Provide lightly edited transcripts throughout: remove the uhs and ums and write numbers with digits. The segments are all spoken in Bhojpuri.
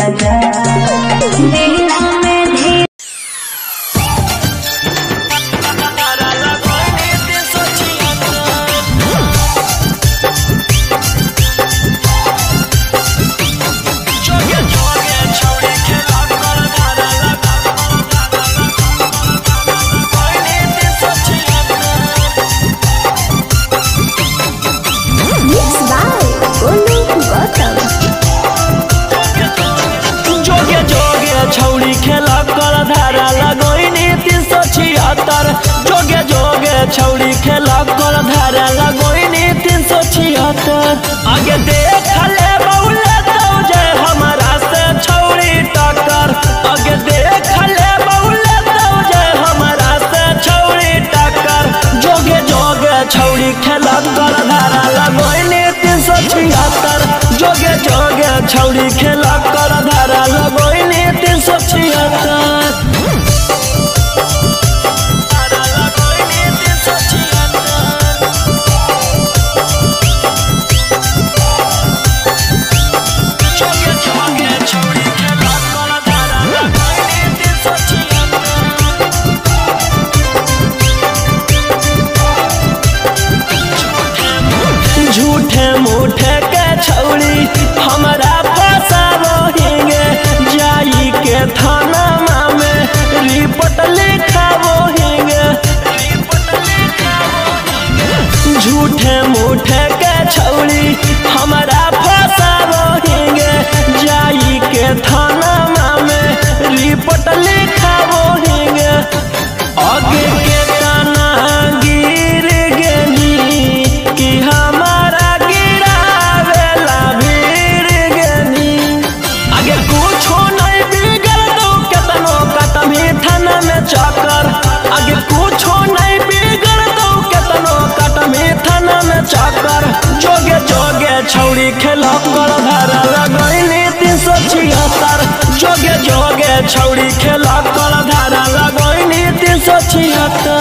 राजा लीला में भी छौड़ी खेला कर धारा लगोइनी 376 आगे देख ले बउले तो जय हमारा से छौड़ी टक्कर आगे देख ले बउले तो जय हमारा से छौड़ी टक्कर जोगे जोगे छौड़ी खेला कर धारा लगोइनी 376 जोगे जोगे छौड़ी खेला कर धारा लगोइनी 376 झूठे मूठे के छौड़ी हमारा फसाबोहिंगे जाई के थाना में रिपोर्ट लिखाबोहिंगे झूठे मूठे के छौड़ी हमारा फसाबोहिंगे जाई के थाना में रिपोर्ट लिखाबोहिंगे आगे के तना गिर गेनी कि हमारा गिरावेला भीड़ गेनी आगे कुछो नहीं बिगड़ दो केतनो कटमी थाना में चक्कर आगे कुछो नहीं बिगड़ दो केतनो कटमी थाना में चक्कर जोगे जोगे छौड़ी खेला कर धारा लगोइनी 376 जोगे जोगे छौड़ी खेला कर धारा लगोइनी 376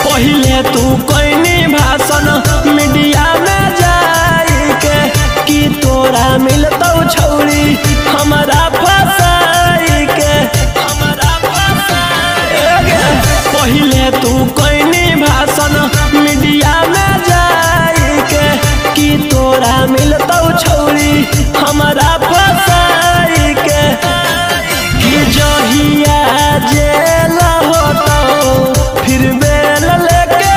पहिले तू कोइनी भाषण मीडिया में जाई के कि तोरा मिलतौ छौड़ी हमारा फसाई के पहिले तू कोइनी भाषण मीडिया में जाई के कि तोरा मिलतौ छौड़ी हमारा फसाई के कि जहिया जेल होतौ फिर बेल लेके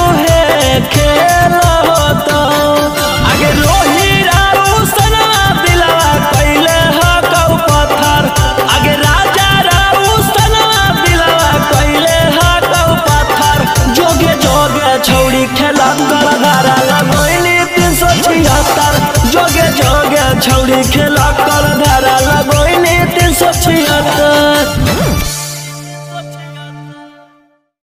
उहे खेल होतौ आगे रोही राऊ सना दिलवा कैले हकौ पत्थर आगे राजा राऊ सना दिलवा कैले हकौ पत्थर जोगे जोगे छौड़ी खेला कर धारा लगोइनी 376 जोगे जोगे छौड़ी खेला